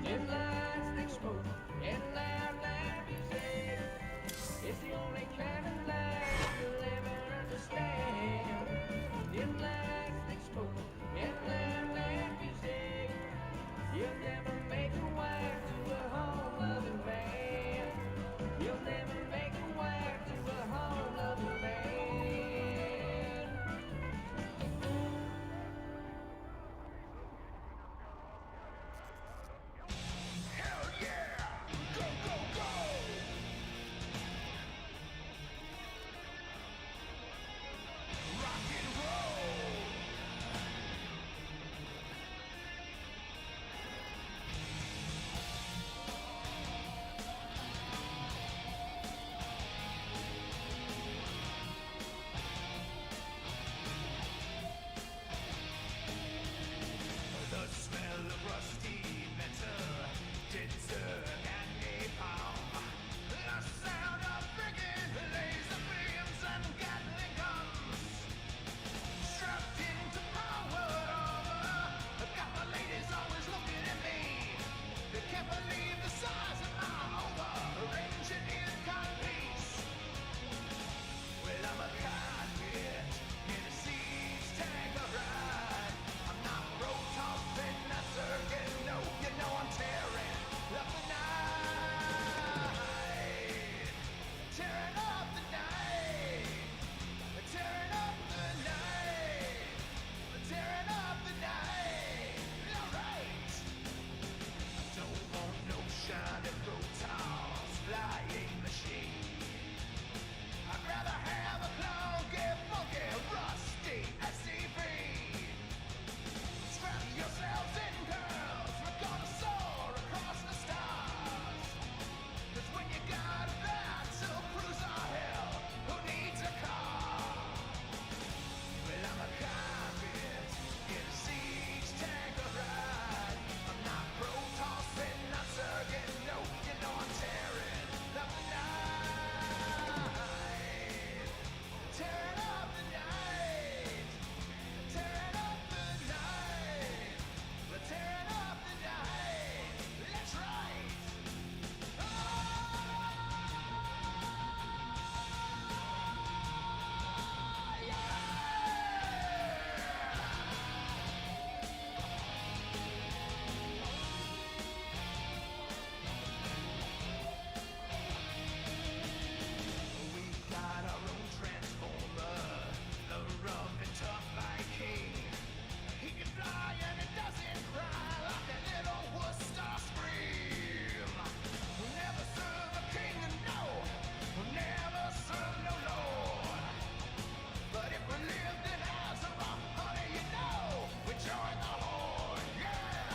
Dim lights, thick smoke, and loud, loud music. It's the only kind of life you'll ever understand. Dim lights, thick smoke, and loud, loud music. You'll never make a wife to a home-loving man. You'll never make a wife to a home-loving man. Hell yeah! Go, go, go! Rock and roll! The smell of rusty metal, ginseng and napalm. The sound of friggin' laser beams and Gatling guns. Strapped into power armor, got my ladies always looking at me. They can't believe the size of my over-engineered codpiece. Well, I'm a convict in a siege tanker ride. I'm not road-tossing, not surging, no, you know I'm tearing up the night. Tearing up the night. Tearing up the night. Tearing up the night. Alright. Don't want no shiny protons, flying machine. I'd rather have a clunky, funky, rusty SCP. Strap yourselves in, girls, we're gonna soar across the stars. 'Cause when you got that to cruise our hell, who needs a car? Well, I'm a convict in a siege tanker ride. I'm not pro-tossing, not surging, no, you know I'm tearing up the night. Tearing up the night. Tearing up the night. We're tearing up the night. That's right. Oh, yeah! We got our own transformer, the rough and tough Viking. He can fly and it doesn't cry like a little Worcester scream. We'll never serve a king, no. We'll never serve no lord. But if we lived in Azara, honey, you know we join the horde, yeah.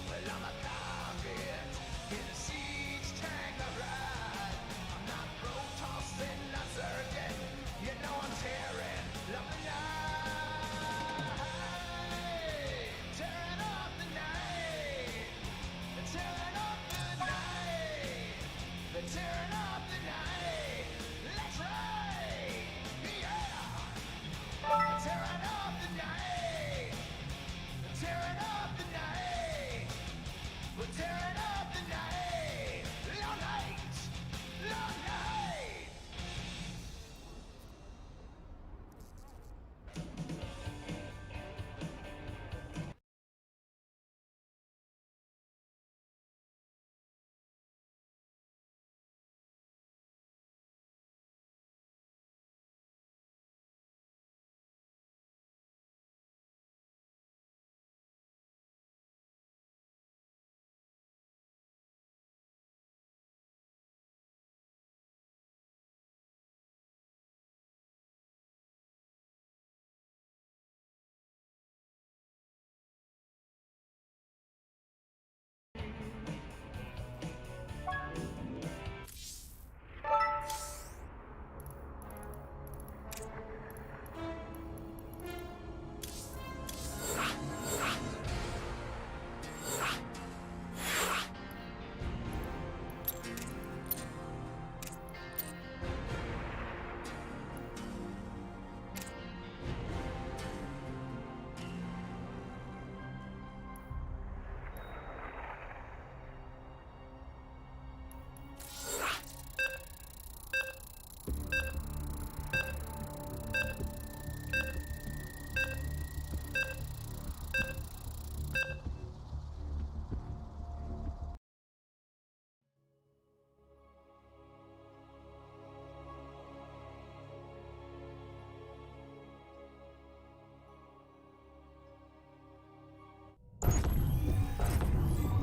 Well, I'm a convict in a siege tanker ride. I'm not pro-tossing, not surging, you know I'm tearing up the night. Tearing up the night. Tearing up the night. Tearing up the night. That's right, yeah. Tearing up the night. Tearing up the night. We're tearing up the night. Long night. Long night.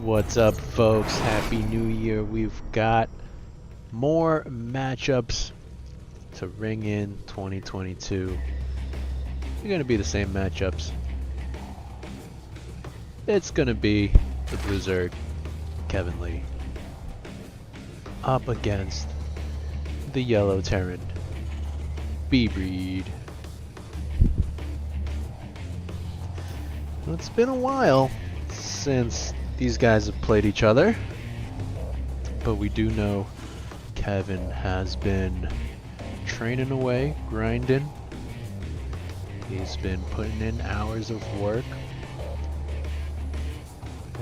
What's up, folks? Happy New Year. We've got more matchups to ring in 2022. They're going to be the same matchups. It's going to be the Blue Zerg, Kevin Lee, up against the Yellow Terran, B-Breed. Well, it's been a while since these guys have played each other, but we do know Kevin has been training away, grinding. He's been putting in hours of work,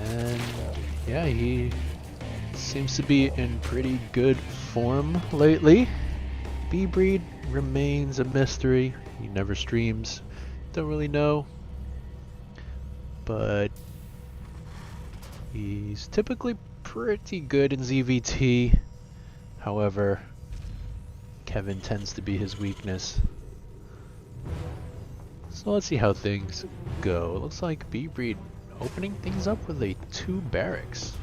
and yeah, he seems to be in pretty good form lately. B-Breed remains a mystery. He never streams. Don't really know, but he's typically pretty good in ZVT. However, Kevin tends to be his weakness. So let's see how things go. It looks like B-Breed opening things up with a 2 barracks.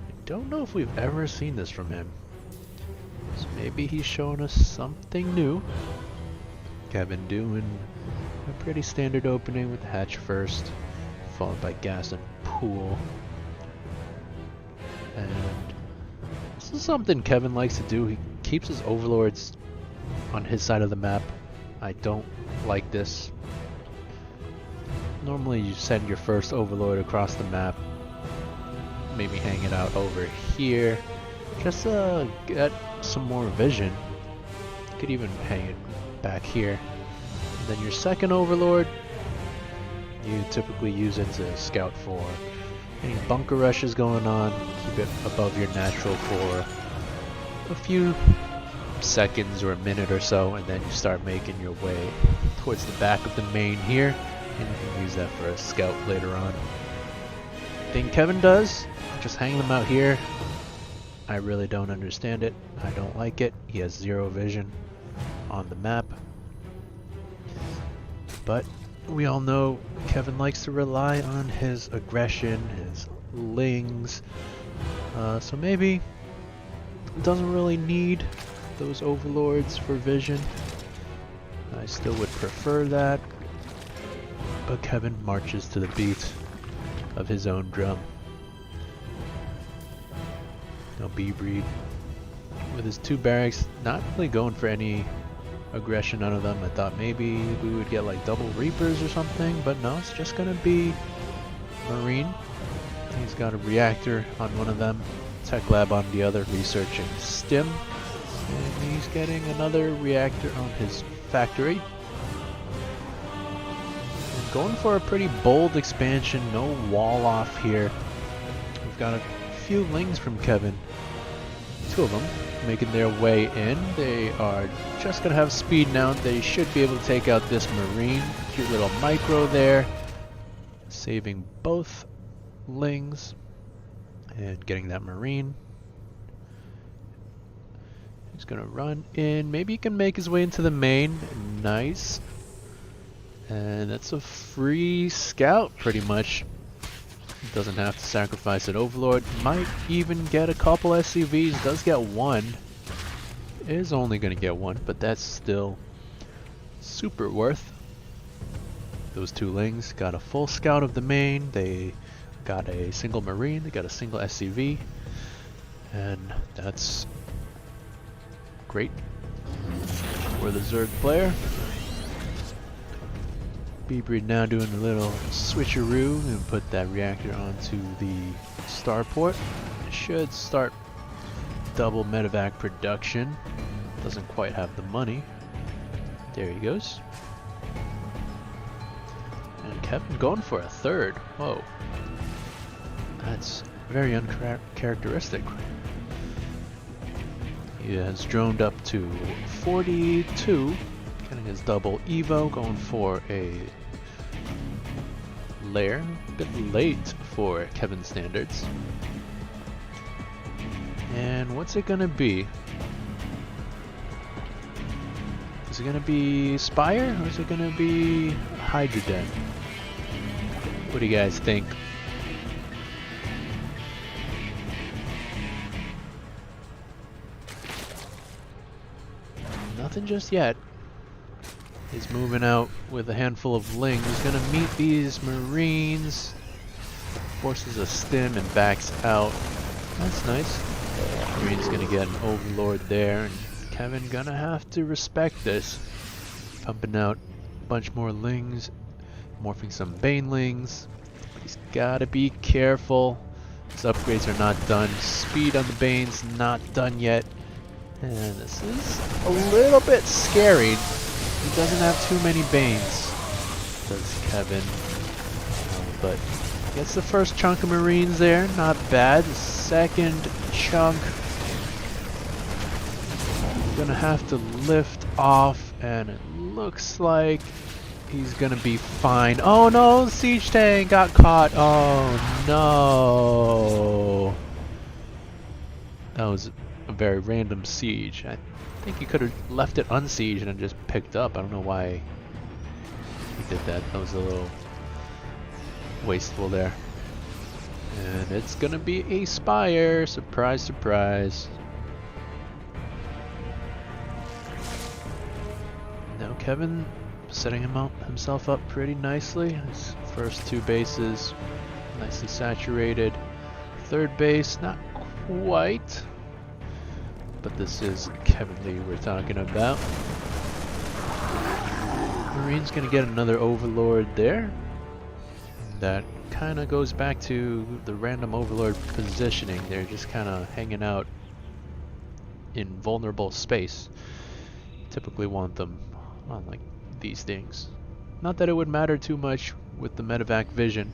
I don't know if we've ever seen this from him. So maybe he's showing us something new. Kevin doing a pretty standard opening with hatch first, followed by gas and pool. And this is something Kevin likes to do. He keeps his overlords on his side of the map. I don't like this. Normally you send your first overlord across the map, maybe hang it out over here, just to get some more vision. You could even hang it back here. And then your second overlord, you typically use it to scout for any bunker rushes going on. Keep it above your natural for a few seconds or a minute or so, and then you start making your way towards the back of the main here, and you can use that for a scout later on. Thing Kevin does, just hang them out here. I really don't understand it. I don't like it. He has 0 vision on the map. But we all know Kevin likes to rely on his aggression, his lings, so maybe doesn't really need those overlords for vision. I still would prefer that, but Kevin marches to the beat of his own drum. Now B-Breed with his 2 barracks, not really going for any aggression out of them. I thought maybe we would get like double Reapers or something, but no, it's just gonna be Marine. He's got a reactor on one of them, Tech Lab on the other, researching Stim, and he's getting another reactor on his factory. And going for a pretty bold expansion, no wall off here. We've got a few lings from Kevin, 2 of them making their way in. They are just gonna have speed now. They should be able to take out this Marine. Cute little micro there, saving both lings and getting that Marine. He's gonna run in. Maybe he can make his way into the main. Nice. And that's a free scout pretty much. Doesn't have to sacrifice an overlord. Might even get a couple SCVs. Does get 1. Is only going to get 1, but that's still super worth. Those 2 lings got a full scout of the main. They got a single Marine. They got a single SCV. And that's great for the Zerg player. B-Breed now doing a little switcheroo and put that reactor onto the starport. It should start double medevac production. Doesn't quite have the money. There he goes. And Kevin going for a 3rd. Whoa. That's very uncharacteristic. He has droned up to 42. Getting his double Evo, going for a lair. A bit late for Kevin's standards. And what's it gonna be? Is it gonna be Spire or is it gonna be Hydra Den? What do you guys think? Nothing just yet. He's moving out with a handful of lings. He's gonna meet these Marines. Forces a stim and backs out. That's nice. Marine's gonna get an Overlord there, and Kevin gonna have to respect this. Pumping out a bunch more lings, morphing some banelings. He's gotta be careful. His upgrades are not done. Speed on the Banes not done yet. And this is a little bit scary. He doesn't have too many Banes, does Kevin. But gets the first chunk of Marines there, not bad. The second chunk, gonna have to lift off, and it looks like he's gonna be fine. Oh no, siege tank got caught. Oh no. That was a very random siege. I think he could have left it unsieged and just picked up. I don't know why he did that. That was a little wasteful there. And it's gonna be a Spire. Surprise, surprise. Now Kevin setting himself up pretty nicely. His first two bases nicely saturated. Third base, not quite. But this is Kevin Lee we're talking about. Marine's gonna get another Overlord there. That kind of goes back to the random Overlord positioning. They're just kind of hanging out in vulnerable space. Typically want them on like these things. Not that it would matter too much with the medevac vision.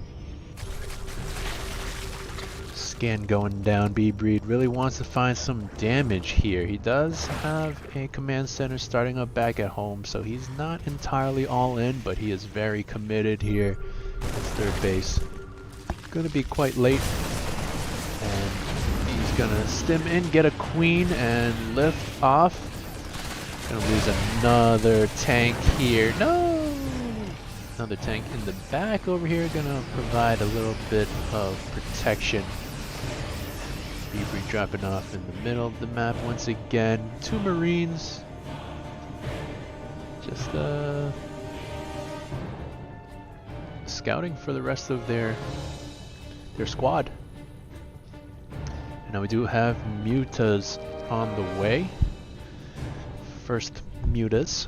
Scan going down. B-Breed really wants to find some damage here. He does have a command center starting up back at home, so he's not entirely all in, but he is very committed here. His third base gonna be quite late, and he's gonna stim in, get a queen, and lift off. Gonna lose another tank here. No! Another tank in the back over here, gonna provide a little bit of protection. B-Breed dropping off in the middle of the map once again. Two Marines. Just scouting for the rest of their squad. And now we do have mutas on the way. First mutas.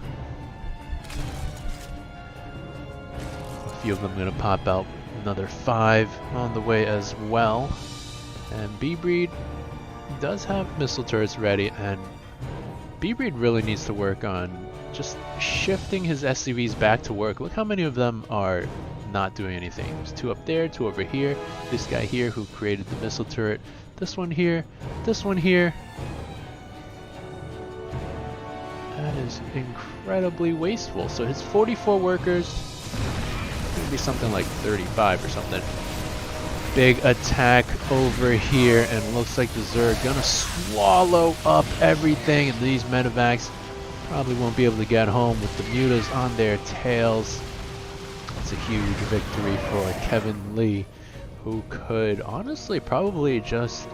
A few of them gonna pop out. Another 5 on the way as well. And B-Breed does have missile turrets ready, and B-Breed really needs to work on just shifting his SCVs back to work. Look how many of them are not doing anything. There's 2 up there, 2 over here. This guy here who created the missile turret. This one here. This one here. That is incredibly wasteful. So his 44 workers, it's gonna be something like 35 or something. Big attack over here, and looks like the Zerg gonna swallow up everything, and these medevacs probably won't be able to get home with the mutas on their tails. It's a huge victory for Kevin Lee, who could honestly probably just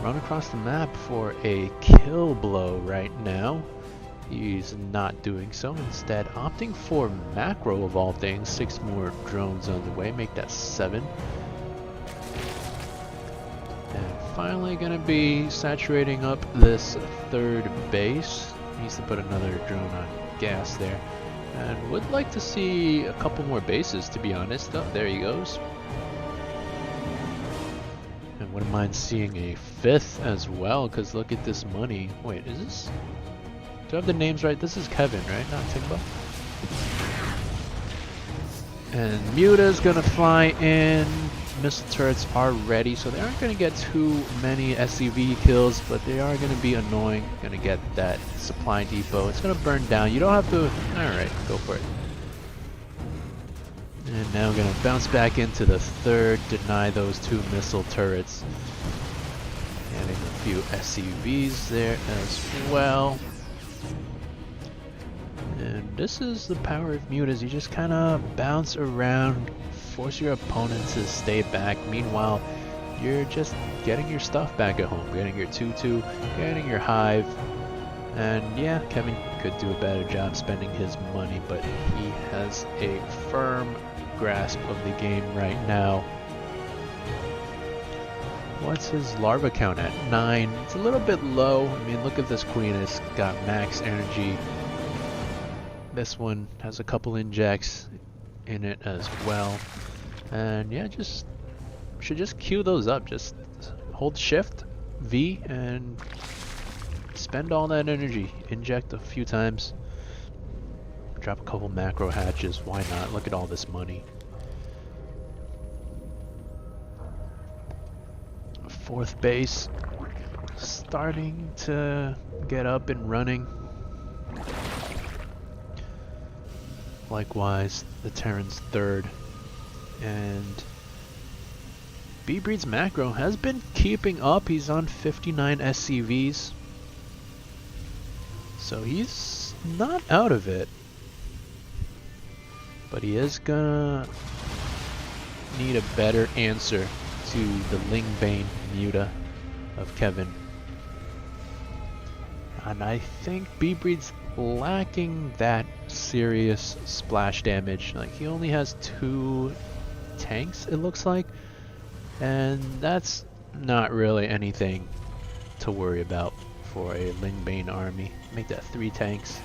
run across the map for a kill blow right now. He's not doing so, instead opting for macro of all things. 6 more drones on the way, make that 7. And finally gonna be saturating up this third base. Needs to put another drone on gas there. And would like to see a couple more bases, to be honest. Oh, there he goes. And wouldn't mind seeing a 5th as well, because look at this money. Wait, is this... do I have the names right? This is Kevin, right? Not Timbo. And Muta's gonna fly in. Missile turrets are ready, so they aren't gonna get too many SCV kills, but they are gonna be annoying. Gonna get that supply depot. It's gonna burn down. You don't have to... alright, go for it. And now we're gonna bounce back into the third, deny those 2 missile turrets. Adding a few SCVs there as well. And this is the power of Mutas. You just kind of bounce around, force your opponent to stay back. Meanwhile, you're just getting your stuff back at home, getting your 2-2, getting your hive. And yeah, Kevin could do a better job spending his money, but he has a firm grasp of the game right now. What's his larva count at? 9. It's a little bit low. I mean, look at this queen. It's got max energy. This one has a couple injects in it as well. And yeah, should just queue those up. Just hold shift, V, and spend all that energy. Inject a few times. Drop a couple macro hatches. Why not? Look at all this money. 4th base starting to get up and running. Likewise, the Terran's 3rd. And B-Breed's macro has been keeping up. He's on 59 SCVs. So he's not out of it. But he is gonna need a better answer to the Lingbane Muta of Kevin. And I think B-Breed's lacking that serious splash damage. Like, he only has 2 tanks, it looks like. And that's not really anything to worry about for a Lingbane army. Make that 3 tanks.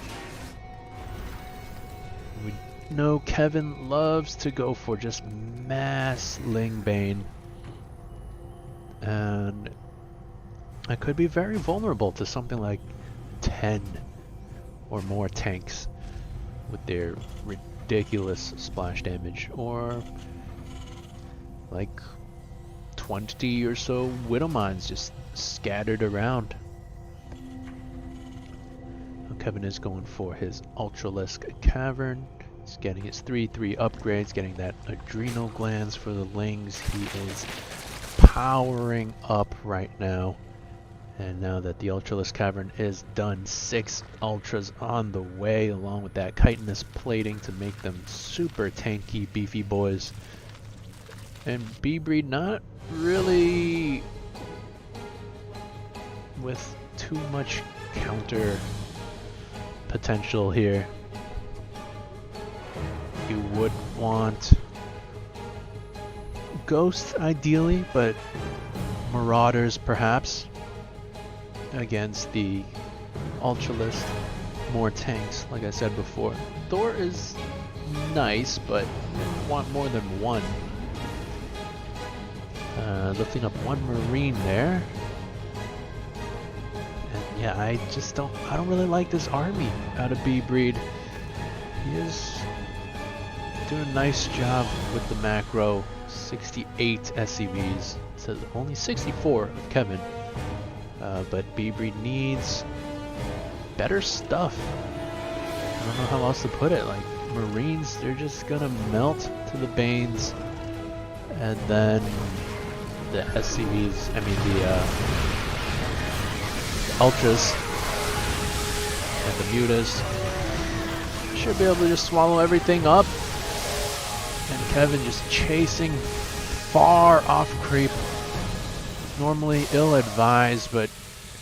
We know Kevin loves to go for just mass Lingbane. And I could be very vulnerable to something like 10 or more tanks with their ridiculous splash damage, or like 20 or so Widow Mines just scattered around. Kevin is going for his Ultralisk Cavern. He's getting his 3/3 upgrades, getting that adrenal glands for the Lings. He is powering up right now. And now that the Ultralisk Cavern is done, 6 Ultras on the way, along with that chitinous plating to make them super tanky, beefy boys. And B-Breed not really with too much counter potential here. You would want Ghosts ideally, but Marauders perhaps against the Ultralisk. More tanks, like I said before. Thor is nice, but you want more than 1. Lifting up 1 Marine there. And yeah, I don't really like this army out of B-Breed. He is doing a nice job with the macro. 68 SCVs. It says only 64 of Kevin. But B-Breed needs better stuff. I don't know how else to put it. Like, Marines, they're just gonna melt to the Banes. And then the SCVs, the Ultras and the Mutas should be able to just swallow everything up. And Kevin just chasing far off creep. Normally ill-advised, but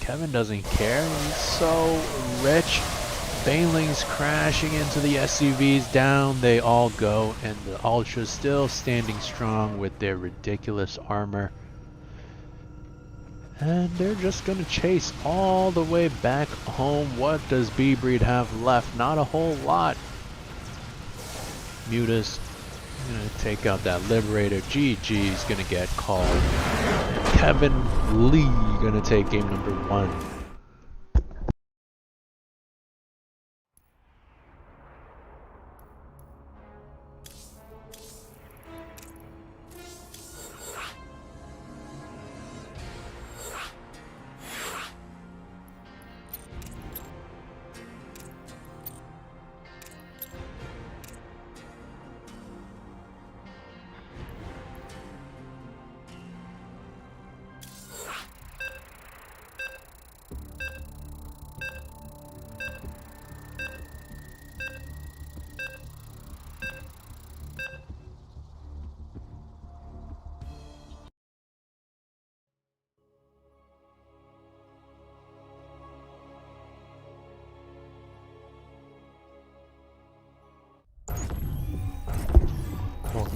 Kevin doesn't care. He's so rich. Banelings crashing into the SCVs. Down they all go, and the Ultras still standing strong with their ridiculous armor. And they're just gonna chase all the way back home. What does B-Breed have left? Not a whole lot. Mutas gonna take out that Liberator. GG's gonna get called. And Kevin Lee gonna take game number 1.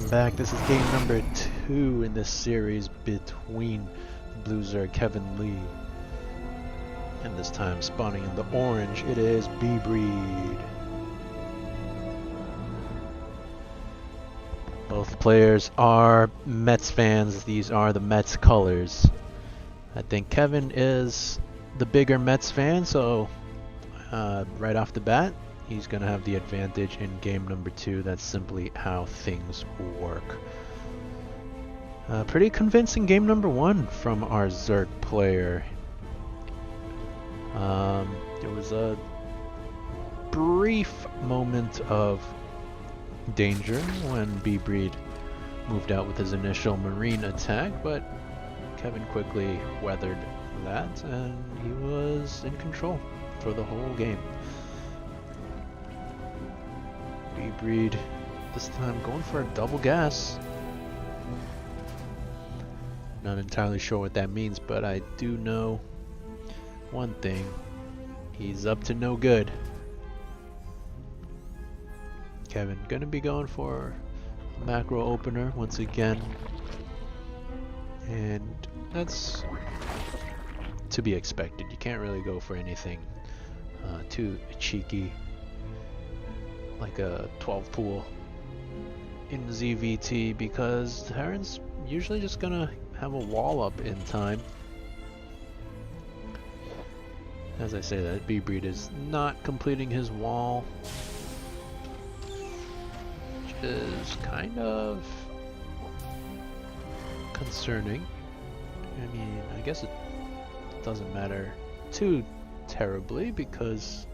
welcome back. This is game number 2 in this series between Blue Zerg Kevin Lee. And this time spawning in the orange, it is B-Breed. Both players are Mets fans. These are the Mets colors. I think Kevin is the bigger Mets fan, so right off the bat, he's going to have the advantage in game number 2. That's simply how things work. Pretty convincing game number 1 from our Zerg player. There was a brief moment of danger when B-Breed moved out with his initial marine attack, but Kevin quickly weathered that and he was in control for the whole game. B-Breed this time going for a double gas. Not entirely sure what that means, but I do know one thing. He's up to no good. Kevin gonna be going for a macro opener once again. And that's to be expected. You can't really go for anything too cheeky, like a 12 pool in ZVT, because Terran's usually just gonna have a wall up in time. As I say that, B-Breed is not completing his wall, which is kind of concerning. I mean, I guess it doesn't matter too terribly because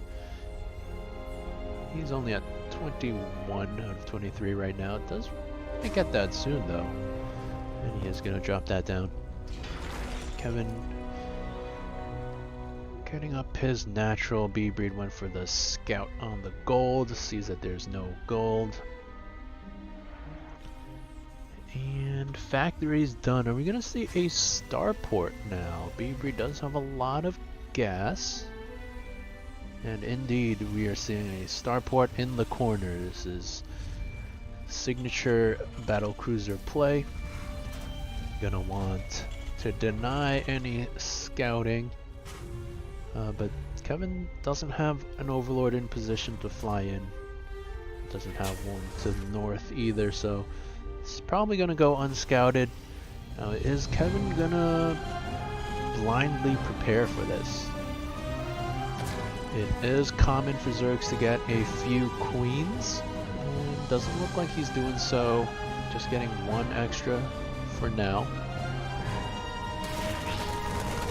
he's only at 21 out of 23 right now. It does get that soon though, and he is going to drop that down. Kevin getting up his natural. B-Breed went for the scout on the gold, sees that there's no gold. And factory's done. Are we gonna see a starport now? B-Breed does have a lot of gas. And indeed, we are seeing a starport in the corner. This is signature battlecruiser play. Gonna want to deny any scouting. But Kevin doesn't have an overlord in position to fly in. Doesn't have one to the north either, so it's probably gonna go unscouted. Now, is Kevin gonna blindly prepare for this? It is common for Zergs to get a few queens. Doesn't look like he's doing so. Just getting one extra for now.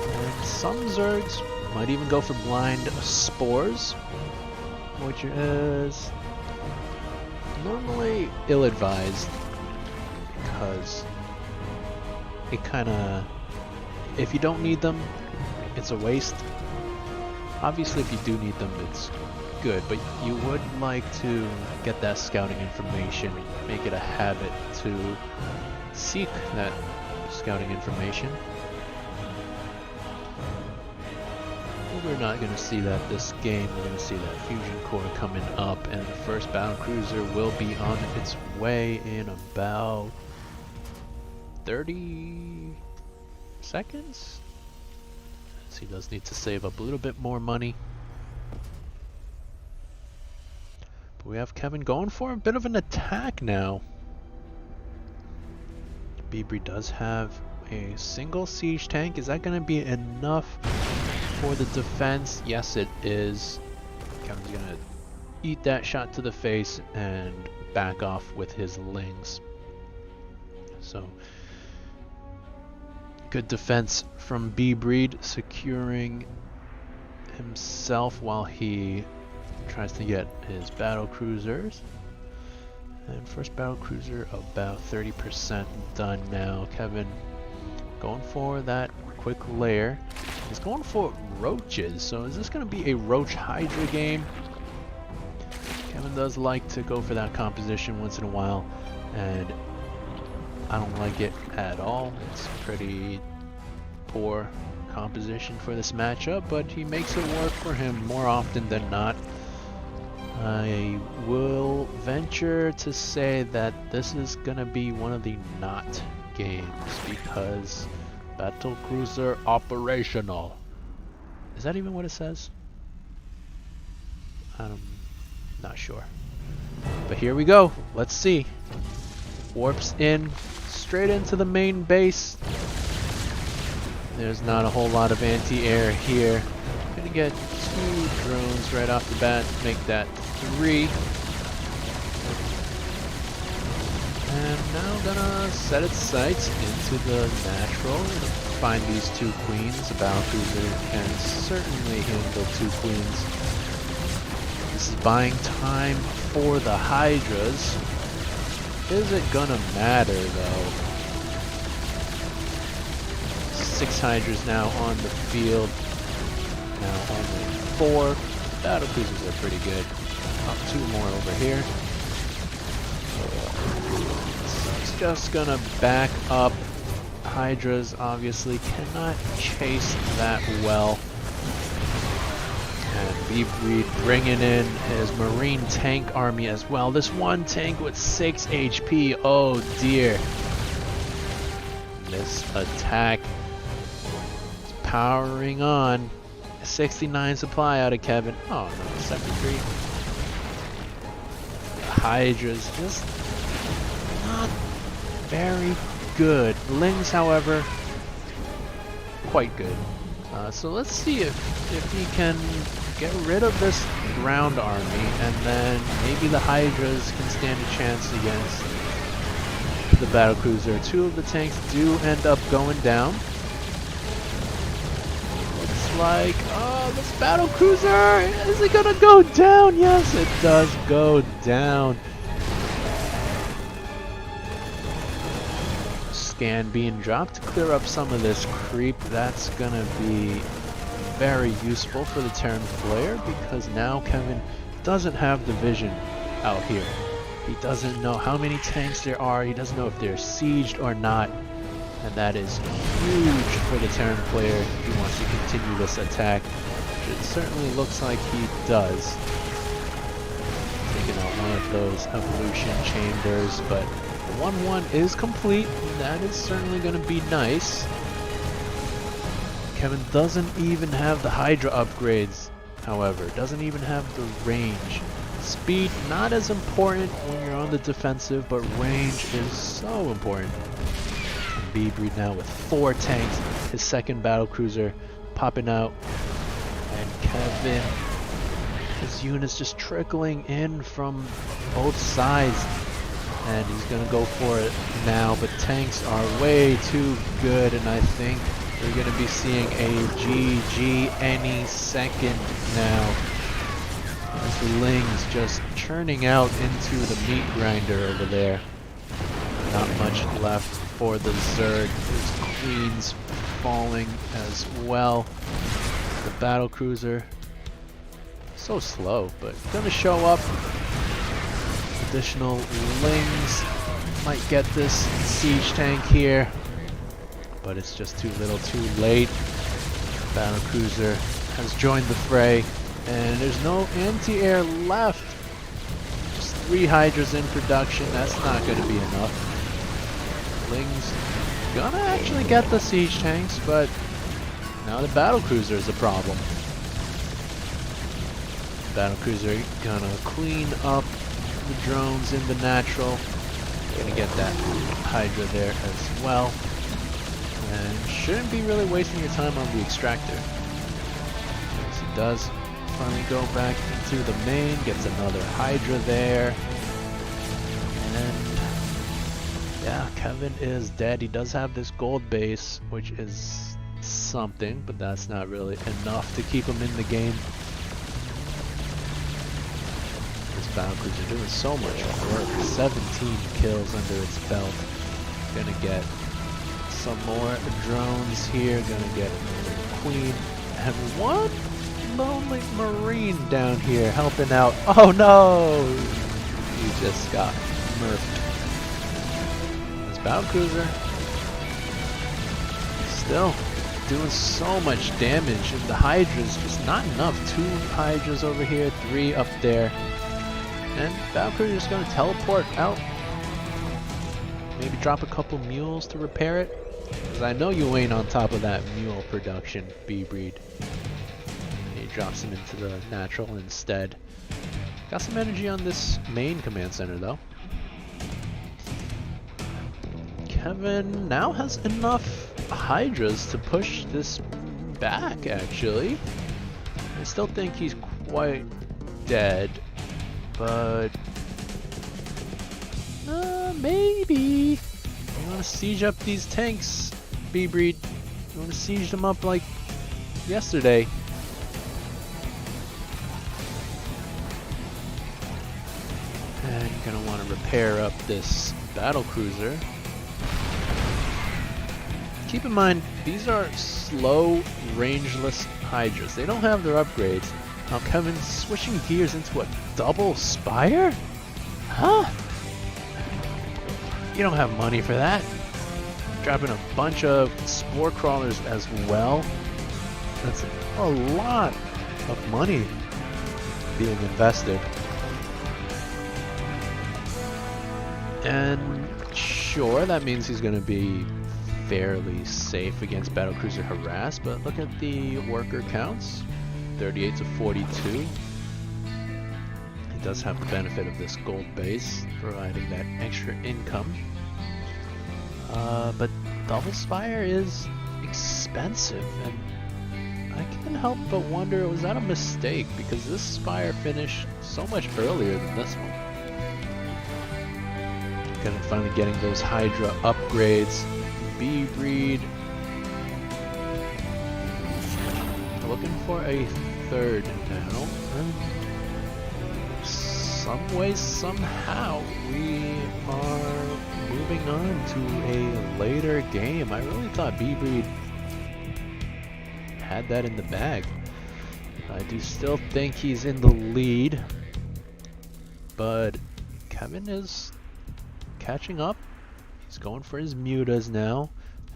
And some Zergs might even go for blind spores, which is normally ill-advised because it kinda, if you don't need them, it's a waste. Obviously if you do need them, it's good, but you would like to get that scouting information, make it a habit to seek that scouting information. We're not going to see that this game. We're going to see that fusion core coming up, and the first battlecruiser will be on its way in about 30 seconds. So he does need to save up a little bit more money. But we have Kevin going for a bit of an attack now. B-Breed does have a single siege tank. Is that going to be enough for the defense? Yes, it is. Kevin's gonna eat that shot to the face and back off with his lings. So, good defense from B-Breed, securing himself while he tries to get his battle cruisers. And first battle cruiser about 30% done now. Kevin going for that quick lair. He's going for roaches, so is this going to be a roach hydra game? Kevin does like to go for that composition once in a while, and I don't like it at all. It's pretty poor composition for this matchup, but he makes it work for him more often than not. I will venture to say that this is gonna be one of the not games because battle cruiser operational. Is that even what it says? I'm not sure. But here we go. Let's see. Warps in straight into the main base. There's not a whole lot of anti-air here. Gonna get 2 drones right off the bat, make that 3. And now gonna set its sights into the natural. Find these 2 queens. A battle cruiser can certainly handle 2 queens. This is buying time for the Hydras. Is it gonna matter though? 6 Hydras now on the field. Now only 4. Battle cruisers are pretty good. Up 2 more over here. So it's just gonna back up. Hydras obviously cannot chase that well. And B-Breed bringing in his Marine tank army as well. This one tank with 6 HP. Oh dear. This attack is powering on. 69 supply out of Kevin. Oh no, 73. The Hydra's just not very good. Lings, however, quite good. So let's see if he can get rid of this ground army, and then maybe the Hydras can stand a chance against the battlecruiser. 2 of the tanks do end up going down. Looks like, oh, this battlecruiser, is it gonna go down? Yes, it does go down. Scan being dropped to clear up some of this creep. That's gonna be very useful for the Terran player because now Kevin doesn't have the vision out here. He doesn't know how many tanks there are, he doesn't know if they're sieged or not, and that is huge for the Terran player if he wants to continue this attack, which it certainly looks like he does. Taking out one of those evolution chambers, but the 1-1 is complete, and that is certainly going to be nice. Kevin doesn't even have the Hydra upgrades, however. Doesn't even have the range. Speed, not as important when you're on the defensive, but range is so important. And B-Breed now with 4 tanks, his second battlecruiser popping out. And Kevin, his units just trickling in from both sides. And he's going to go for it now, but tanks are way too good, and I think we're going to be seeing a GG any second now. As the Lings just churning out into the meat grinder over there. Not much left for the Zerg. There's Queens falling as well. The battlecruiser, so slow, but gonna show up. Additional Lings might get this siege tank here, but it's just too little too late. Battlecruiser has joined the fray, and there's no anti-air left. Just 3 Hydras in production, that's not going to be enough. Ling's gonna actually get the siege tanks, but now the battlecruiser is a problem. Battlecruiser gonna clean up the drones in the natural. Gonna get that Hydra there as well. And shouldn't be really wasting your time on the extractor. Yes, it does. Finally go back into the main, gets another Hydra there. And yeah, Kevin is dead. He does have this gold base, which is something, but that's not really enough to keep him in the game. This battlecruiser doing so much work. 17 kills under its belt. Gonna get some more drones here. Gonna get another queen. And one lonely marine down here helping out. Oh no! He just got murked. This battlecruiser still doing so much damage, and the Hydra's just not enough. 2 Hydras over here, 3 up there. And Battlecruiser is going to teleport out. Maybe drop a couple mules to repair it. Because I know you ain't on top of that mule production, B-Breed. He drops him into the natural instead. Got some energy on this main command center though. Kevin now has enough Hydras to push this back, actually. I still think he's quite dead, but maybe. You want to siege up these tanks, B-Breed. You want to siege them up like yesterday. And you're going to want to repair up this battlecruiser. Keep in mind, these are slow, rangeless Hydras. They don't have their upgrades. Now Kevin's switching gears into a double Spire? Huh? You don't have money for that. Dropping a bunch of Spore Crawlers as well. That's a lot of money being invested. And sure, that means he's going to be fairly safe against Battlecruiser Harass, but look at the worker counts. 38 to 42. He does have the benefit of this gold base, providing that extra income. But Double Spire is expensive, and I can't help but wonder, was that a mistake? Because this Spire finished so much earlier than this one. Finally getting those Hydra upgrades. B-Breed. Looking for a third now. Some way, somehow, we are moving on to a later game. I really thought B-Breed had that in the bag. I do still think he's in the lead, but Kevin is catching up. He's going for his mutas now.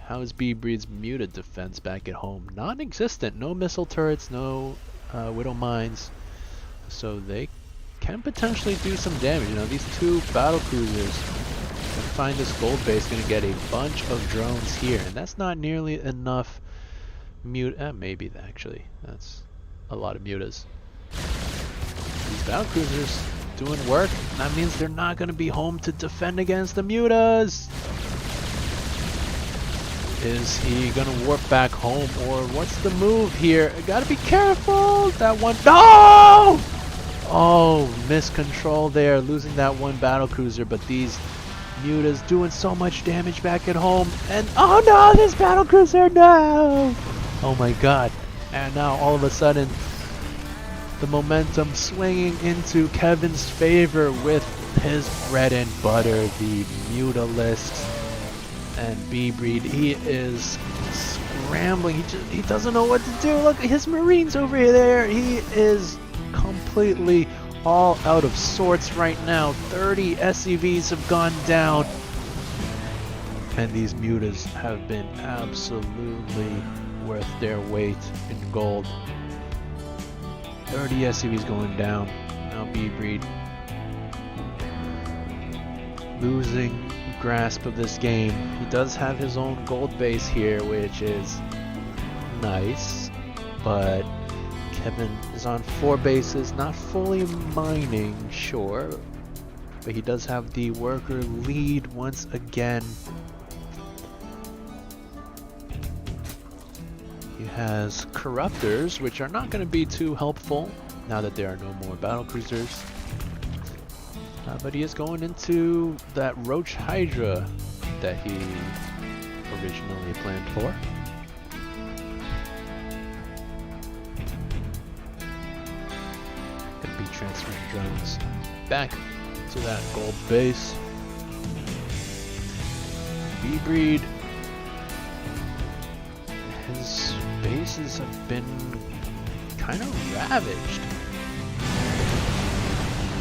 How is B-Breed's muta defense back at home? Non-existent. No missile turrets, no Widow Mines. So they can potentially do some damage. You know, these two battle cruisers can find this gold base, going to get a bunch of drones here. And that's not nearly enough maybe actually. That's a lot of mutas. These battle cruisers doing work. That means they're not going to be home to defend against the mutas. Is he going to warp back home, or what's the move here? I gotta be careful. That one. No! Oh, miscontrol there, losing that one battle cruiser. But these mutas doing so much damage back at home. And oh no, this battle cruiser, no! Oh my god. And now all of a sudden, the momentum swinging into Kevin's favor with his bread and butter, the Mutalisks. And B-Breed, he is scrambling. He doesn't know what to do. Look at his Marines over there. He is completely all out of sorts right now. 30 SCVs have gone down. And these mutas have been absolutely worth their weight in gold. 30 SCVs going down. Now B-Breed losing grasp of this game. He does have his own gold base here, which is nice, but Kevin is on 4 bases, not fully mining, sure, but he does have the worker lead once again. He has corruptors, which are not going to be too helpful now that there are no more battlecruisers. But he is going into that Roach Hydra that he originally planned for. Gonna be transferring drones back to that gold base. B-Breed, his bases have been kind of ravaged.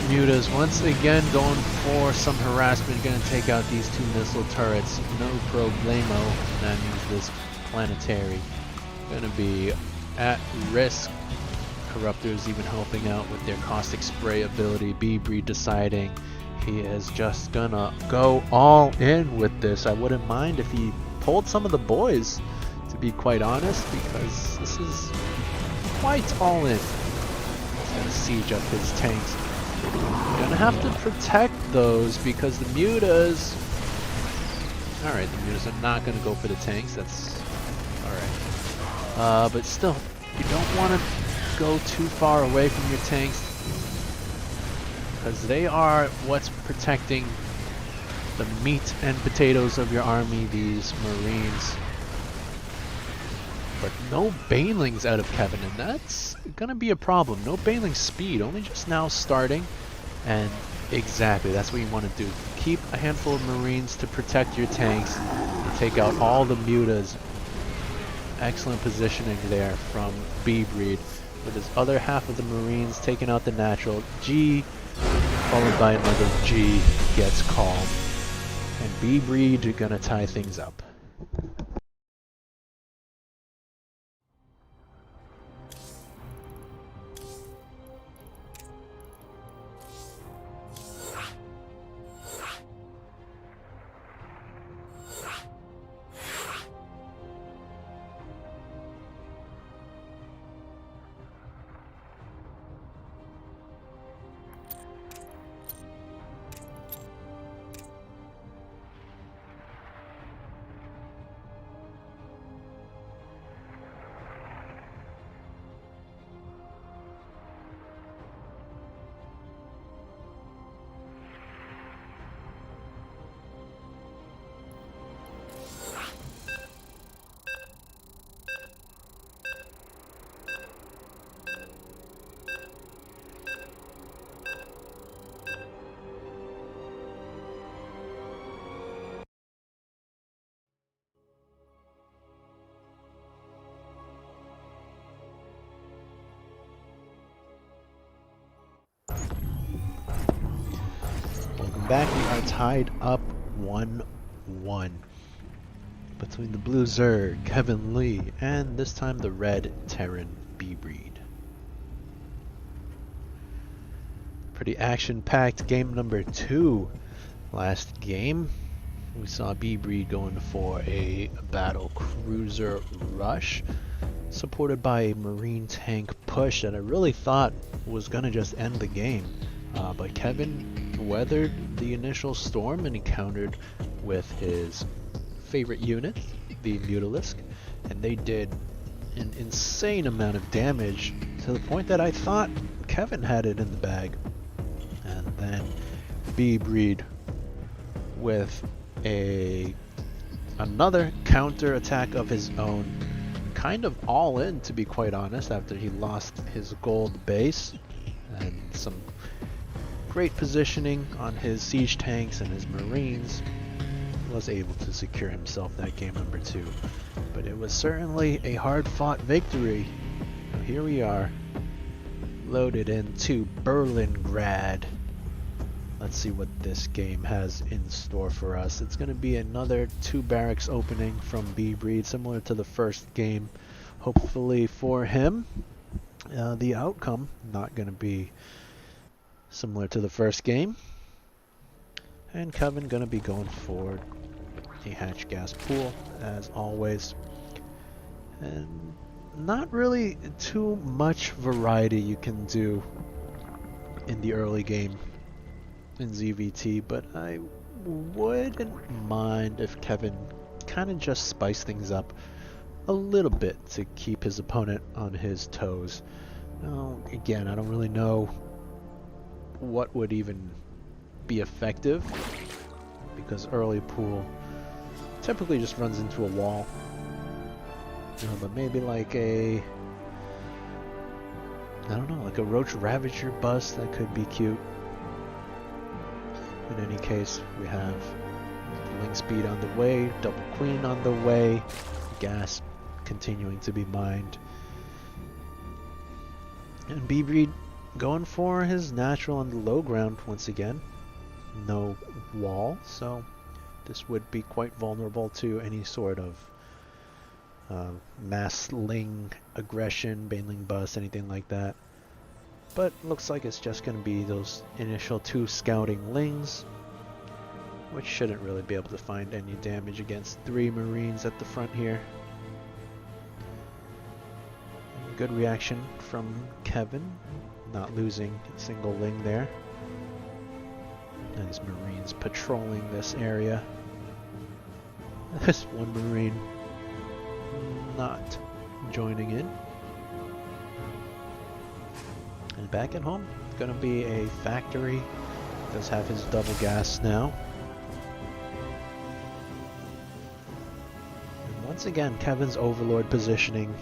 Mutas once again going for some harassment, going to take out these 2 missile turrets. No problemo. That means this planetary going to be at risk. Corruptors even helping out with their caustic spray ability. B-Breed deciding he is just gonna go all in with this. I wouldn't mind if he pulled some of the boys, to be quite honest, because this is quite all in. He's gonna siege up his tanks. Gonna have to protect those because the mutas... Alright, the mutas are not gonna go for the tanks. That's... alright. But still, you don't want to go too far away from your tanks, because they are what's protecting the meat and potatoes of your army, these Marines. But no Banelings out of Kevin, and that's gonna be a problem. No Baneling speed, only just now starting. And exactly, that's what you want to do. Keep a handful of Marines to protect your tanks and take out all the mutas. Excellent positioning there from B-Breed, with his other half of the Marines taking out the natural. G, followed by another G, gets called. And B-Breed are gonna tie things up. Back, we are tied up 1-1 between the blue Zerg, Kevin Lee, and this time the red Terran B-Breed. Pretty action-packed game number 2. Last game, we saw B-Breed going for a battle cruiser rush, supported by a Marine tank push that I really thought was gonna just end the game. But Kevin weathered the initial storm and encountered with his favorite unit, the Mutalisk, and they did an insane amount of damage to the point that I thought Kevin had it in the bag. And then B-Breed with another counter attack of his own, kind of all in, to be quite honest, after he lost his gold base and some great positioning on his siege tanks and his Marines. He was able to secure himself that game number 2. But it was certainly a hard-fought victory. Now here we are, loaded into Berlingrad. Let's see what this game has in store for us. It's going to be another 2 barracks opening from B-Breed, similar to the first game. Hopefully for him, the outcome not going to be similar to the first game. And Kevin gonna be going for a hatch gas pool as always. And not really too much variety you can do in the early game in ZVT, but I wouldn't mind if Kevin kind of just spiced things up a little bit to keep his opponent on his toes. Now, again, I don't really know what would even be effective, because early pool typically just runs into a wall. But maybe like a, I don't know, like a Roach Ravager bust, that could be cute. In any case, we have Link Speed on the way, Double Queen on the way, gas continuing to be mined. And B-Breed going for his natural on the low ground once again. No wall, so this would be quite vulnerable to any sort of mass ling aggression, baneling bust, anything like that. But looks like it's just going to be those initial 2 scouting lings, which shouldn't really be able to find any damage against 3 marines at the front here. Good reaction from Kevin, not losing a single ling there. And his marines patrolling this area. This one marine not joining in. And back at home, it's gonna be a factory. Does have his double gas now. And once again, Kevin's overlord positioning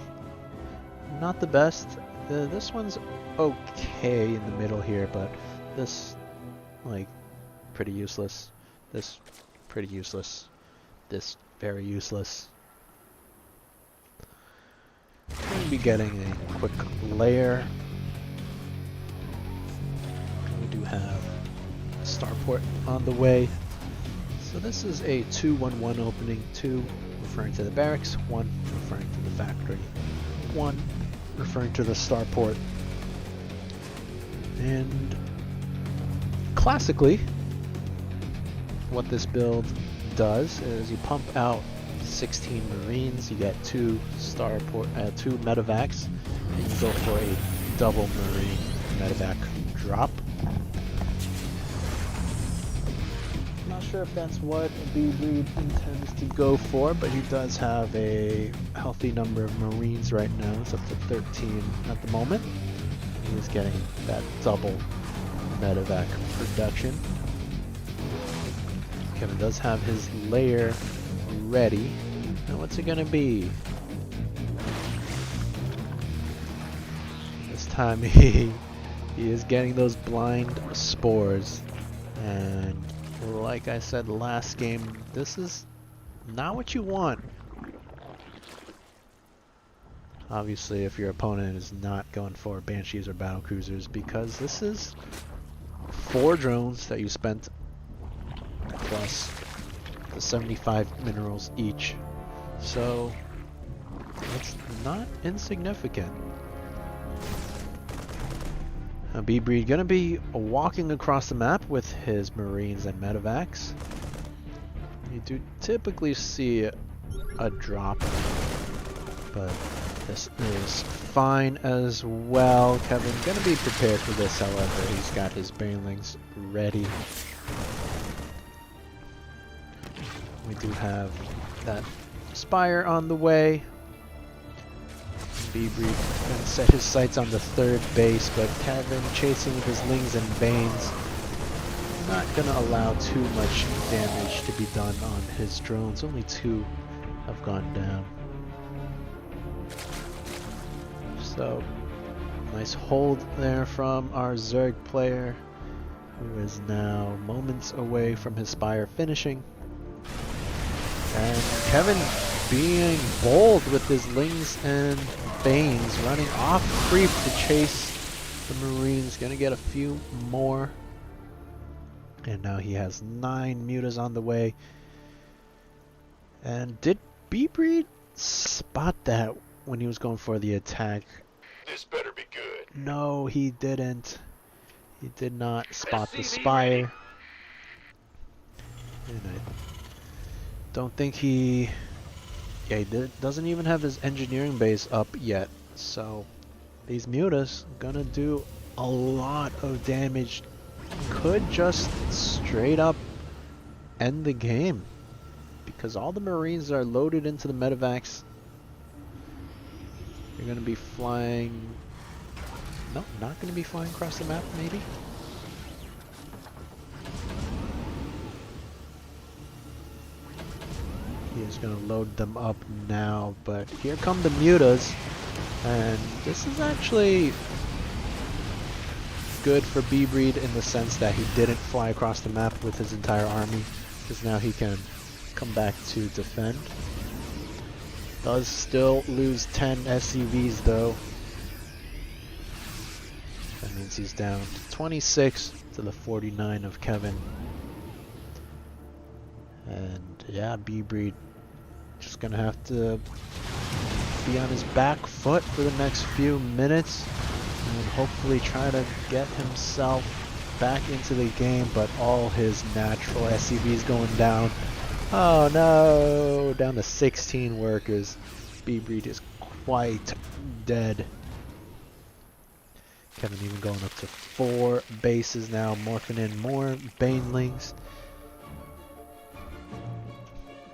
not the best. This one's okay in the middle here, but this, like, pretty useless. This, pretty useless. This, very useless. We're going to be getting a quick layer. We do have a starport on the way. So this is a 2-1-1 opening. 2 referring to the barracks, 1 referring to the factory, 1 referring to the starport. And classically, what this build does is you pump out 16 marines, you get 2 starport, 2 medevacs, and you go for a double marine medevac drop. Not sure if that's what B-Breed intends to go for, but he does have a healthy number of marines right now. It's up to 13 at the moment. He's getting that double medevac production. Kevin does have his layer ready. Now what's it gonna be? This time he is getting those blind spores, and like I said last game, this is not what you want. Obviously, if your opponent is not going for Banshees or Battlecruisers, because this is 4 drones that you spent plus the 75 minerals each. So it's not insignificant. Now B-Breed gonna be walking across the map with his marines and medevacs. You do typically see a drop, but this is fine as well. Kevin gonna be prepared for this, however. He's got his banelings ready. We do have that spire on the way. B-Breed gonna set his sights on the 3rd base, but Kevin chasing with his lings and banes, not gonna allow too much damage to be done on his drones. Only 2 have gone down. So, nice hold there from our Zerg player, who is now moments away from his spire finishing. And Kevin being bold with his lings and banes, running off creep to chase the marines. Gonna get a few more. And now he has 9 mutas on the way. And did B-Breed spot that when he was going for the attack? This better be good. No, he didn't. He did not spot the spire. And I don't think he doesn't even have his engineering base up yet. So these mutas gonna do a lot of damage. Could just straight up end the game, because all the marines are loaded into the medevacs. You're gonna be flying. No, not gonna be flying across the map, maybe. He is gonna load them up now, but here come the mutas, and this is actually good for B-Breed in the sense that he didn't fly across the map with his entire army, because now he can come back to defend. Does still lose 10 SCVs though. That means he's down to 26 to the 49 of Kevin. And yeah, B-Breed just gonna have to be on his back foot for the next few minutes and hopefully try to get himself back into the game, but all his natural SCVs going down. Oh no! Down to 16 workers. B-Breed is quite dead. Kevin even going up to 4 bases now, morphing in more banelings.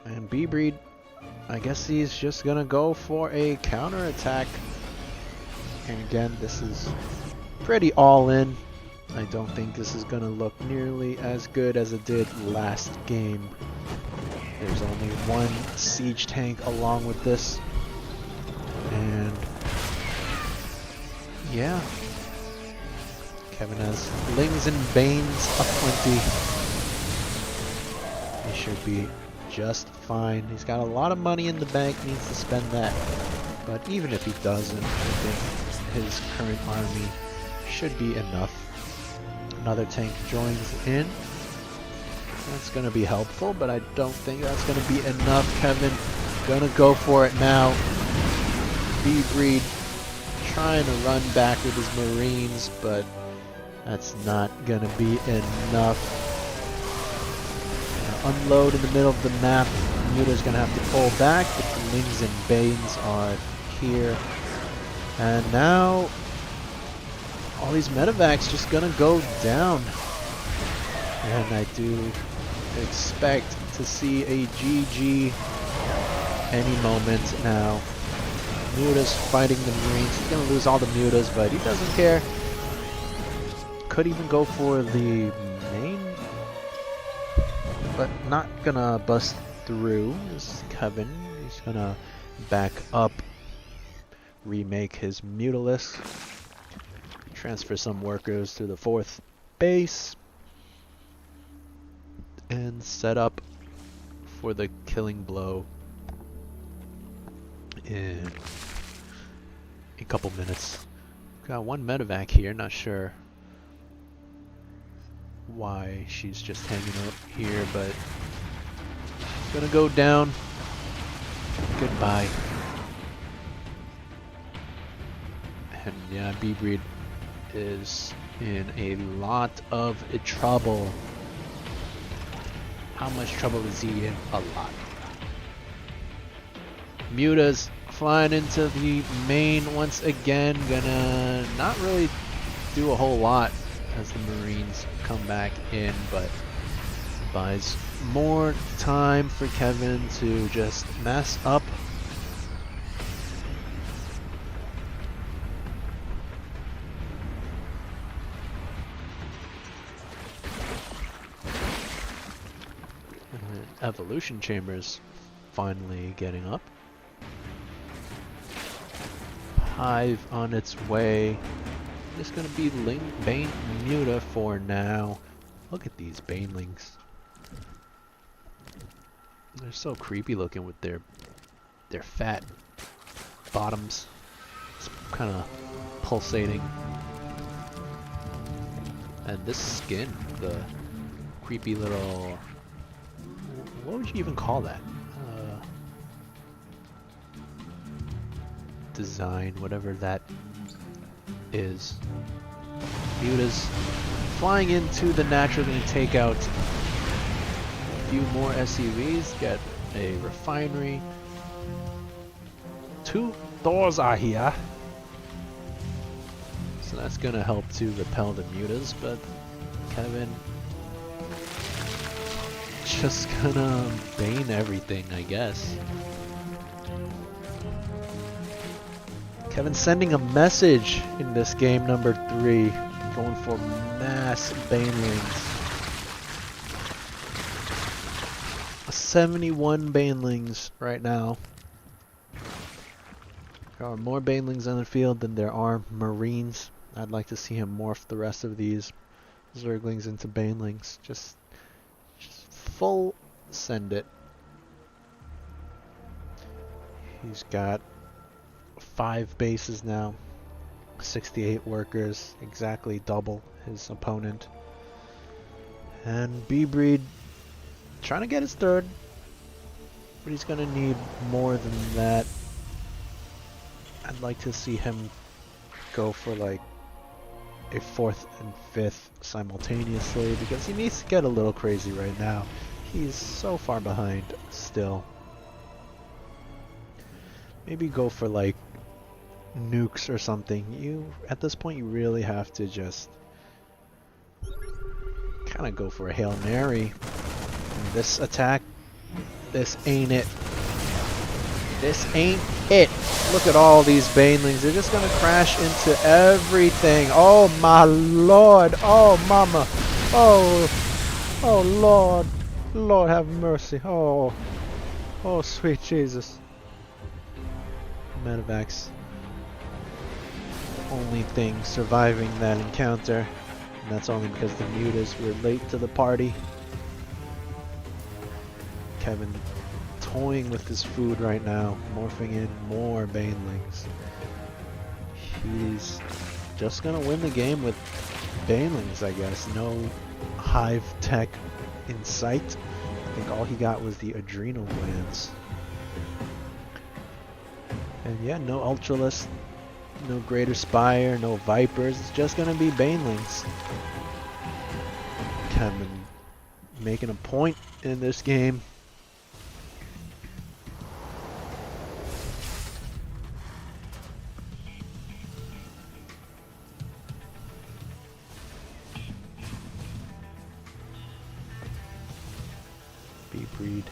And B-Breed, I guess he's just gonna go for a counterattack. And again, this is pretty all in. I don't think this is gonna look nearly as good as it did last game. There's only one siege tank along with this. And yeah. Kevin has Lings and Banes aplenty. He should be just fine. He's got a lot of money in the bank, needs to spend that. But even if he doesn't, I think his current army should be enough. Another tank joins in. That's going to be helpful, but I don't think that's going to be enough. Kevin gonna go for it now. B-Breed trying to run back with his Marines, but that's not going to be enough. Unload in the middle of the map. Muta's going to have to pull back, but the Lings and Banes are here. And now all these medevacs just going to go down. And I do expect to see a GG any moment now. Muta's fighting the Marines. He's going to lose all the Mutas, but he doesn't care. Could even go for the main, but not gonna bust through. This is Kevin. He's gonna back up, remake his Mutalisk, transfer some workers to the 4th base, and set up for the killing blow in a couple minutes. Got one medevac here, not sure why she's just hanging out here, but she's gonna go down. Goodbye. And yeah, B-Breed is in a lot of trouble. How much trouble is he in? A lot. Muta's flying into the main once again, gonna not really do a whole lot as the Marines come back in, but buys more time for Kevin to just mess up. And Evolution Chambers finally getting up. Hive on its way. Just gonna be Bane Muta for now. Look at these Banelings. They're so creepy looking with their fat bottoms. It's kind of pulsating. And this skin, the creepy little... What would you even call that? Design, whatever that is. Muta's flying into the natural, going to take out a few more SCVs, get a refinery. 2 Thors are here. So that's going to help to repel the Mutas, but Kevin just gonna bane everything, I guess. Kevin sending a message in this game number 3, going for mass banelings. 71 banelings right now. There are more banelings on the field than there are Marines. I'd like to see him morph the rest of these Zerglings into banelings. Just full send it. He's got 5 bases now, 68 workers, exactly double his opponent. And B-Breed trying to get his 3rd, but he's gonna need more than that. I'd like to see him go for like a 4th and 5th simultaneously, because he needs to get a little crazy right now. He's so far behind still. Maybe go for like nukes or something. At this point, you really have to just kind of go for a Hail Mary. And this attack, this ain't it. This ain't it. Look at all these banelings. They're just gonna crash into everything. Oh my lord. Oh mama. Oh lord. Lord have mercy. Oh sweet Jesus. Medevacs. Only thing surviving that encounter. And that's only because the mutas were late to the party. Kevin toying with his food right now, morphing in more banelings. He's just gonna win the game with banelings, I guess. No hive tech in sight. I think all he got was the adrenal glands. And yeah, no Ultralisk, no Greater Spire, no Vipers. It's just gonna be banelings. Kevin making a point in this game. Breed.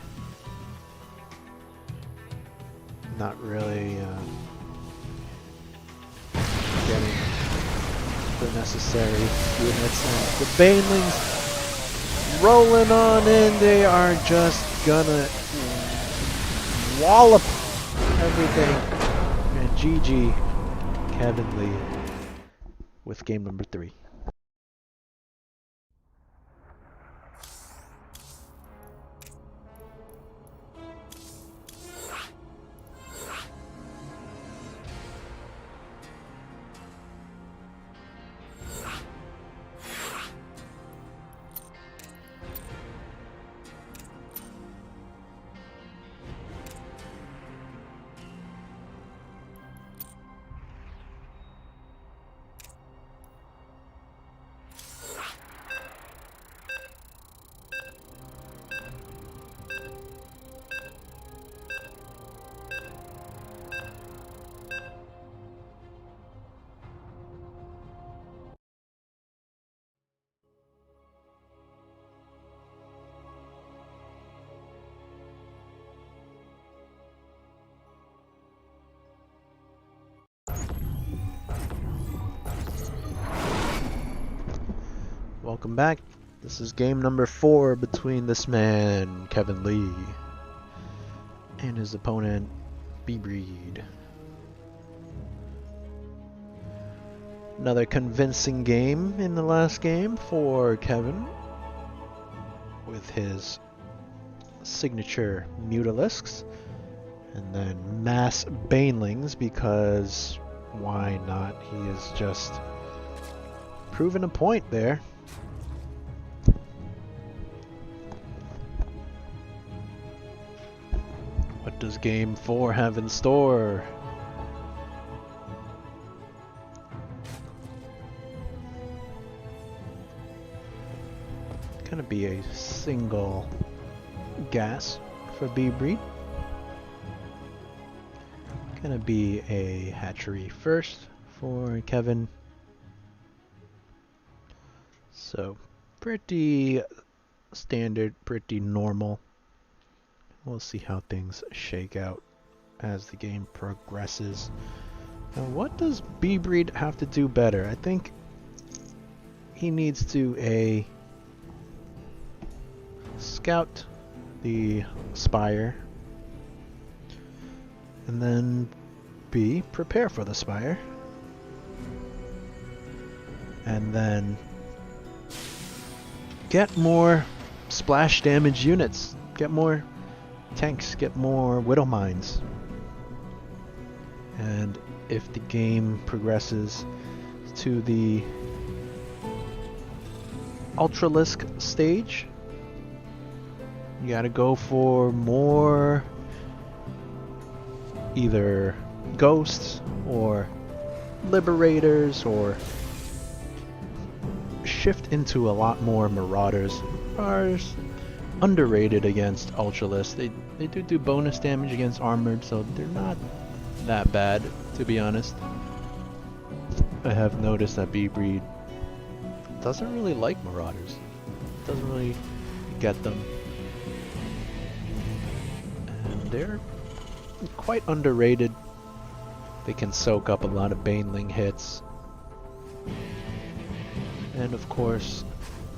Not really getting the necessary units, and the banelings rolling on in. They are just gonna wallop everything. And GG, Kevin Lee with game number 3. Welcome back. This is game number 4 between this man, Kevin Lee, and his opponent, B-Breed. Another convincing game in the last game for Kevin, with his signature Mutalisks, and then mass Banelings, because why not? He is just proving a point there. What does game 4 have in store? Gonna be a single gas for B-Breed. Gonna be a hatchery first for Kevin. So pretty standard, pretty normal. We'll see how things shake out as the game progresses. Now, what does B-Breed have to do better? I think he needs to scout the Spire, and then B, prepare for the Spire, and then get more splash damage units, get more tanks, get more Widow Mines. And if the game progresses to the Ultralisk stage, you gotta go for more either ghosts or liberators or shift into a lot more marauders are underrated against Ultralisk. They do bonus damage against armored, so they're not that bad, to be honest. I have noticed that B-Breed doesn't really like marauders. Doesn't really get them. And they're quite underrated. They can soak up a lot of Baneling hits. And of course,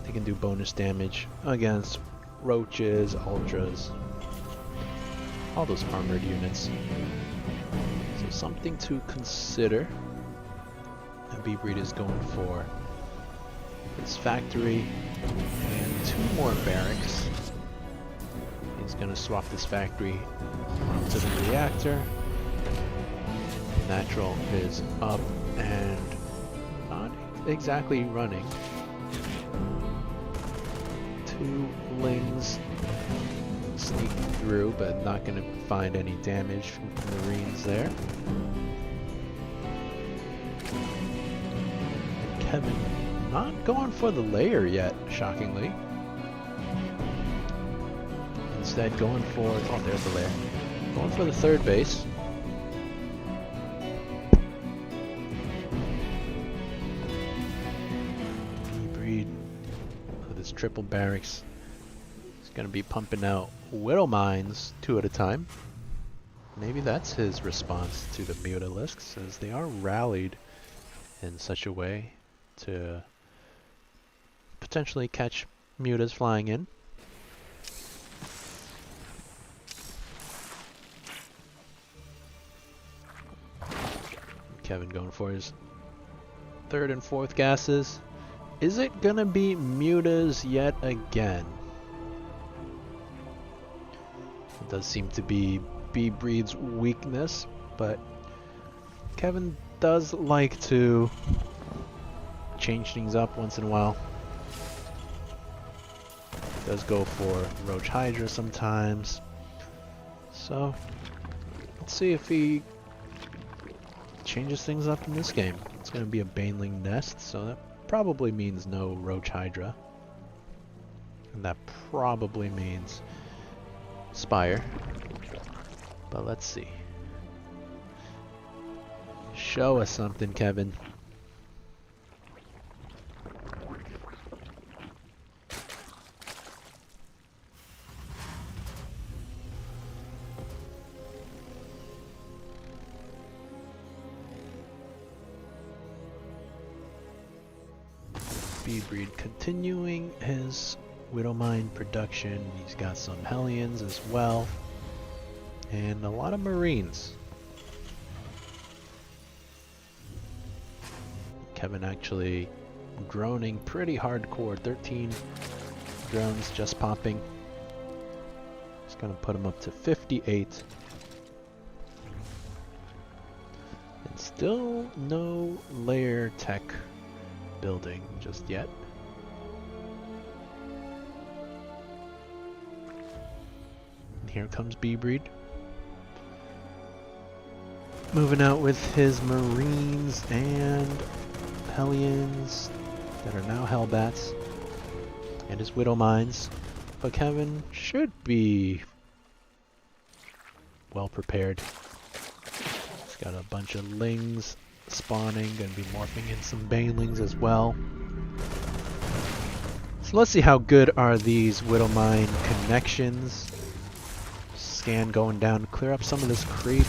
they can do bonus damage against roaches, ultras, all those armored units. So something to consider. And B-Breed is going for his factory and 2 more barracks. He's going to swap this factory onto the reactor. Natural is up and not exactly running. 2 Lings sneak through, but not going to find any damage from the Marines there. And Kevin not going for the layer yet, shockingly. Instead going for, oh there's the layer. Going for the 3rd base. B-Breed with his triple barracks. He's going to be pumping out Widow Mines 2 at a time. Maybe that's his response to the Mutalisks, as they are rallied in such a way to potentially catch mutas flying in. Kevin going for his 3rd and 4th gases. Is it gonna be mutas yet again? It does seem to be B-Breed's weakness, but Kevin does like to change things up once in a while. Does go for Roach Hydra sometimes. So let's see if he changes things up in this game. It's going to be a Baneling nest, so that probably means no Roach Hydra. And that probably means Spire. But let's see. Show us something, Kevin. B-Breed continuing his Widowmine production. He's got some Hellions as well. And a lot of Marines. Kevin actually droning pretty hardcore. 13 drones just popping. It's gonna put him up to 58. And still no layer tech building just yet. And here comes B-Breed. Moving out with his Marines and Hellions that are now Hellbats. And his Widow Mines. But Kevin should be well prepared. He's got a bunch of Lings spawning, gonna be morphing in some Banelings as well. So let's see how good are these Widowmine connections. Scan going down to clear up some of this creep.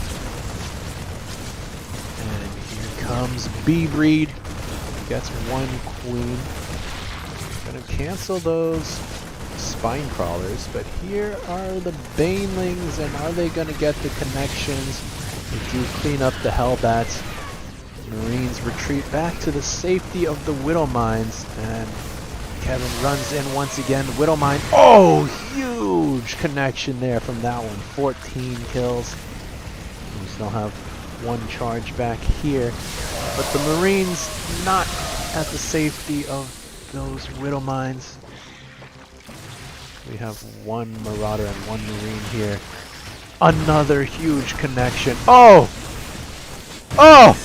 And here comes B-Breed. Gets 1 queen. Gonna cancel those spine crawlers, but here are the Banelings, and are they gonna get the connections? They do clean up the Hellbats. Marines retreat back to the safety of the Widow Mines, and Kevin runs in once again. Widow Mine. Oh, huge connection there from that one. 14 kills. We still have 1 charge back here, but the Marines not at the safety of those Widow Mines. We have 1 Marauder and 1 Marine here. Another huge connection. Oh! Oh!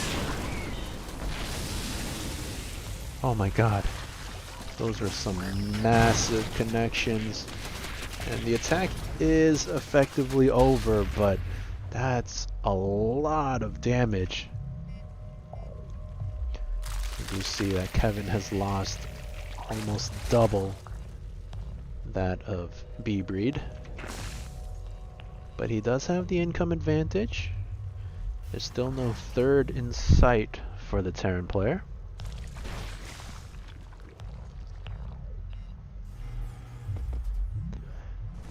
Oh my god. Those are some massive connections. And the attack is effectively over, but that's a lot of damage. You see that Kevin has lost almost double that of B-Breed. But he does have the income advantage. There's still no third in sight for the Terran player.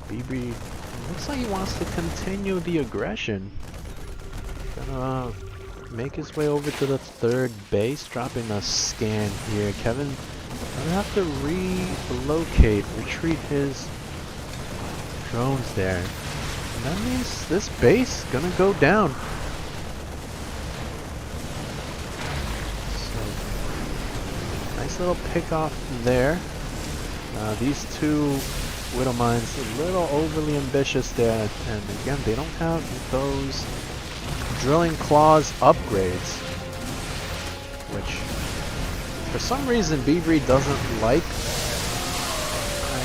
B-Breed looks like he wants to continue the aggression. Gonna make his way over to the third base, dropping a scan here. Kevin gonna have to relocate, retreat his drones there. And that means this base gonna go down. So, nice little pick off there. These two Widow Mines a little overly ambitious there, and again, they don't have those drilling claws upgrades, which for some reason B-Breed doesn't like. I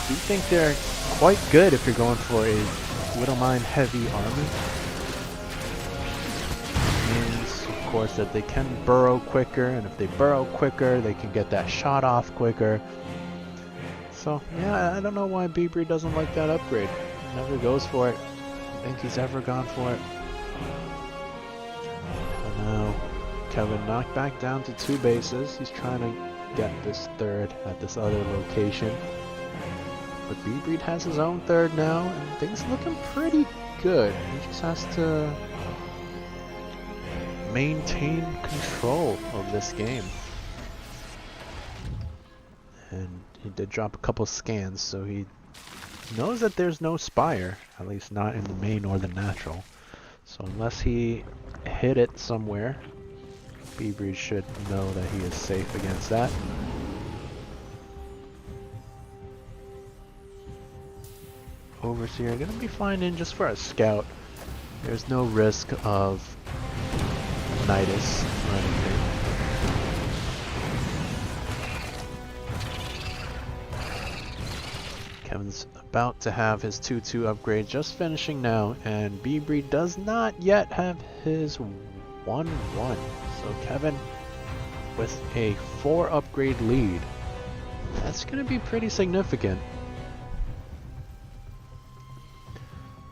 do think they're quite good if you're going for a Widow Mine heavy army. Means, of course, that they can burrow quicker, and if they burrow quicker, they can get that shot off quicker. So, yeah, I don't know why B-Breed doesn't like that upgrade. He never goes for it. I think he's ever gone for it. And now, Kevin knocked back down to 2 bases. He's trying to get this third at this other location. But B-Breed has his own third now, and things are looking pretty good. He just has to maintain control of this game. And he did drop a couple scans, so he knows that there's no Spire, at least not in the main or the natural. So unless he hit it somewhere, B-Breed should know that he is safe against that. Overseer gonna be flying in just for a scout. There's no risk of Nidus or anything. Kevin's about to have his 2-2 upgrade, just finishing now, and B-Breed does not yet have his 1-1. So Kevin with a 4 upgrade lead. That's going to be pretty significant.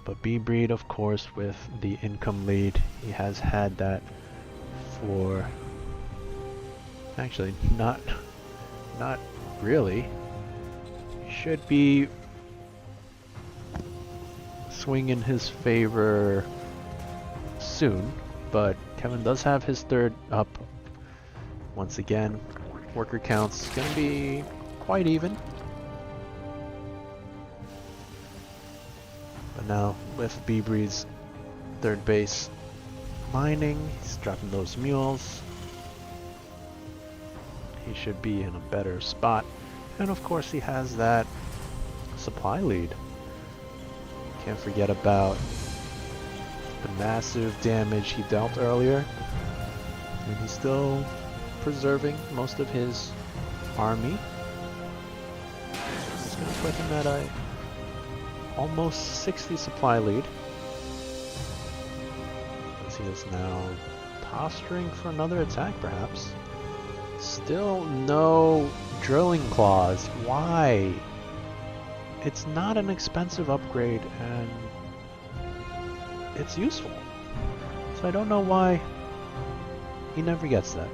But B-Breed, of course, with the income lead, he has had that for... Actually, not really. Should be swing in his favor soon, but Kevin does have his third up. Once again, worker count's gonna be quite even. But now with B-Breed's third base mining, he's dropping those mules. He should be in a better spot. And of course he has that supply lead. Can't forget about the massive damage he dealt earlier. And he's still preserving most of his army. He's going to put him at a almost 60 supply lead. As he is now posturing for another attack perhaps. Still no drilling claws. Why? It's not an expensive upgrade and it's useful. So I don't know why he never gets that.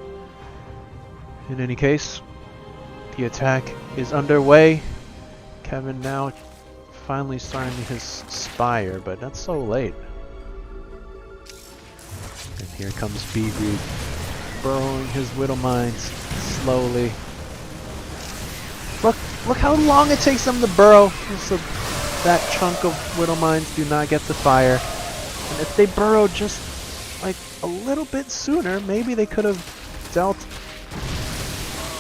In any case, the attack is underway. Kevin now finally starting his Spire, but that's so late. And here comes B-Breed, burrowing his Widow Mines slowly. Look how long it takes them to burrow. So that chunk of Widow Mines do not get to fire. And if they burrow just like a little bit sooner, maybe they could have dealt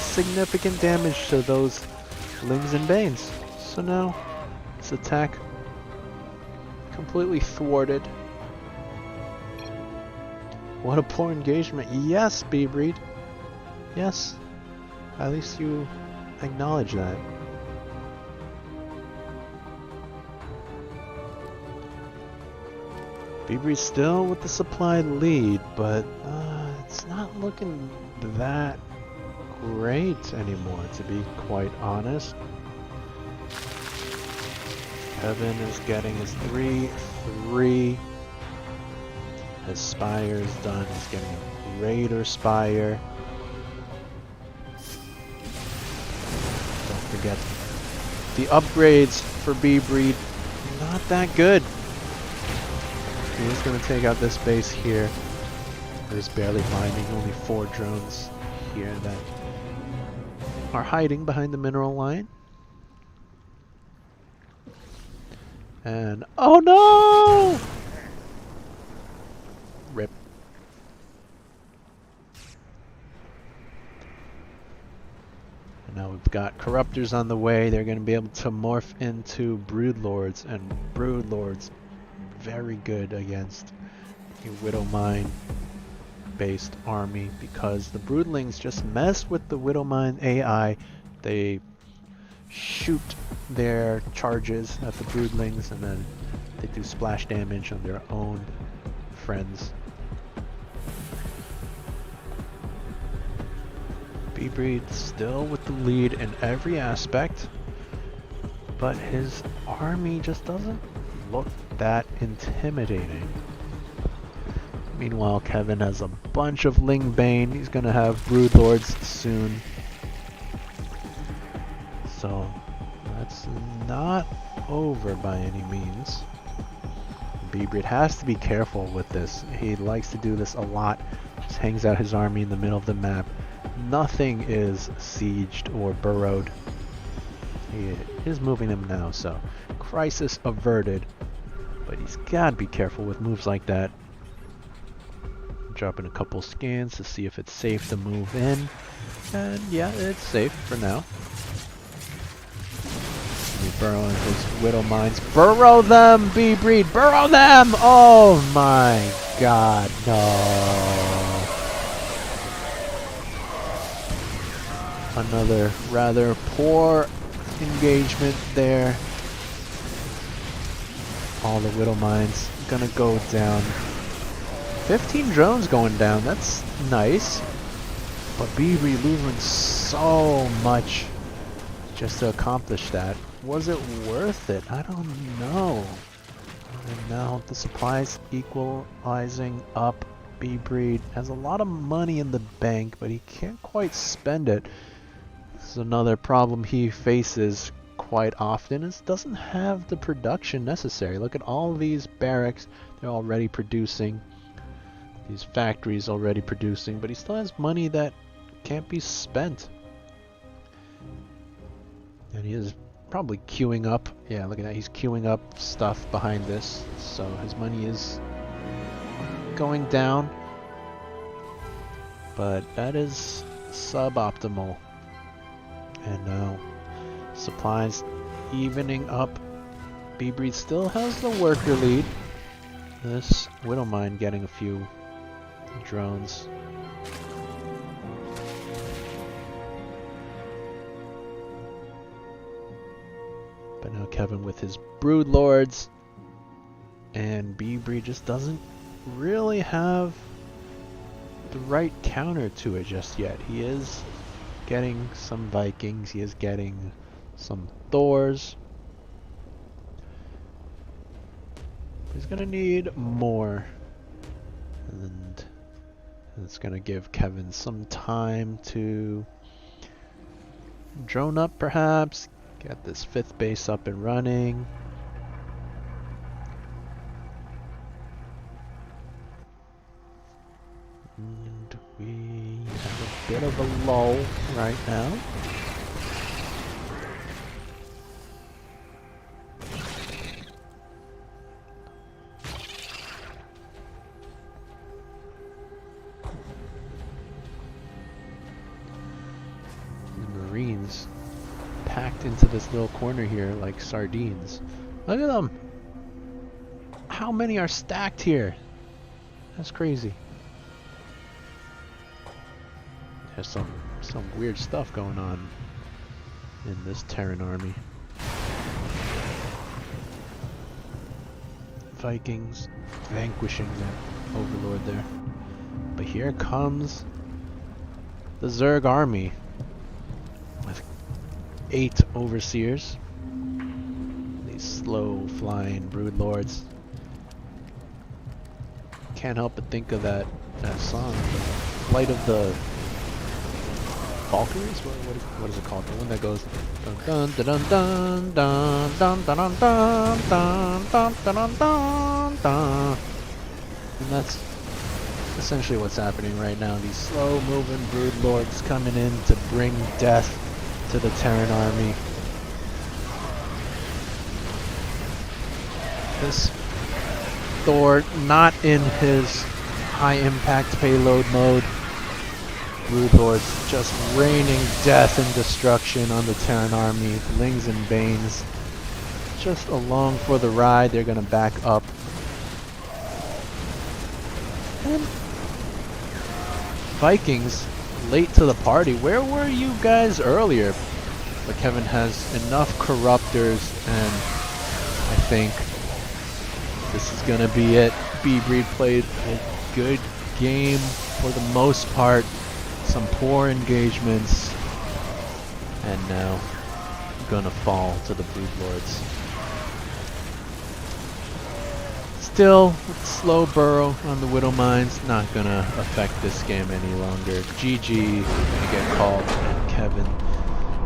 significant damage to those Lings and Banes. So now this attack What a poor engagement. Yes, B-Breed. Yes. At least you acknowledge that. B-Breed's still with the supply lead, but it's not looking that great anymore, to be quite honest. Kevin is getting his 3-3. His spire is done. He's getting a Raider spire. Don't forget the upgrades for B-Breed. Not that good. He is going to take out this base here. There's barely mining. Only 4 drones here that are hiding behind the mineral line. And oh no! Rip. And now we've got Corruptors on the way. They're going to be able to morph into Broodlords, and Broodlords very good against a Widowmine based army, because the Broodlings just mess with the Widowmine AI. They shoot their charges at the Broodlings and then they do splash damage on their own friends. B-Breed still with the lead in every aspect, but his army just doesn't look that intimidating. Meanwhile, Kevin has a bunch of Lingbane. He's gonna have Broodlords soon. So that's not over by any means. B-Breed has to be careful with this. He likes to do this a lot. Just hangs out his army in the middle of the map. Nothing is sieged or burrowed. He is moving them now, so crisis averted. But he's got to be careful with moves like that. Dropping a couple scans to see if it's safe to move in. And yeah, it's safe for now. Burrowing his Widow Mines. Burrow them, B-Breed! Burrow them! Oh my god, no. Another rather poor engagement there. All the Widow Mines gonna go down. 15 drones going down, that's nice. But B-Breed losing so much just to accomplish that. Was it worth it? I don't know. And now the supplies equalizing up. B-Breed has a lot of money in the bank, but he can't quite spend it. This is another problem he faces quite often, is doesn't have the production necessary. Look at all these barracks, they're already producing. These factories already producing, but he still has money that can't be spent. And he is probably queuing up. Yeah, look at that. He's queuing up stuff behind this. So his money is going down. But that is suboptimal. And now supplies evening up. B-Breed still has the worker lead. This Widowmine getting a few drones. But now Kevin with his Broodlords, and B-Breed just doesn't really have the right counter to it just yet. He is getting some Vikings, he is getting some Thors. He's gonna need more, and it's gonna give Kevin some time to drone up perhaps. Get this 5th base up and running. And we have a bit of a lull right now. The Marines packed into this little corner here like sardines. Look at them! How many are stacked here? That's crazy. There's some weird stuff going on in this Terran army. Vikings vanquishing that overlord there. But here comes the Zerg army with 8 overseers. These slow flying brood lords. Can't help but think of that song, Flight of the Valkyries? What is it called? The one that goes dun dun dun dun dun dun dun dun dun dun dun dun dun. And that's essentially what's happening right now. These slow moving brood lords coming in to bring death to the Terran army. This Thor not in his high impact payload mode. Brood lords just raining death and destruction on the Terran army. Lings and Banes just along for the ride. They're gonna back up. And Vikings late to the party. Where were you guys earlier? But Kevin has enough corruptors, and I think this is gonna be it. B-Breed played a good game for the most part. Some poor engagements, and now gonna fall to the brood lords. Still, slow burrow on the Widow Mines, not gonna affect this game any longer. GG, gonna get called, and Kevin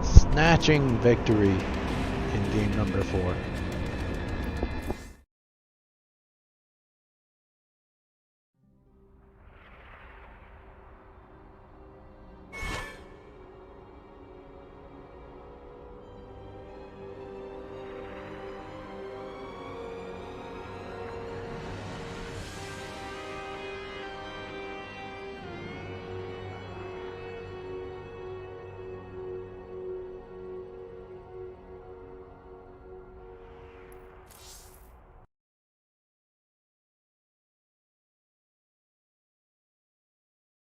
snatching victory in game number 4.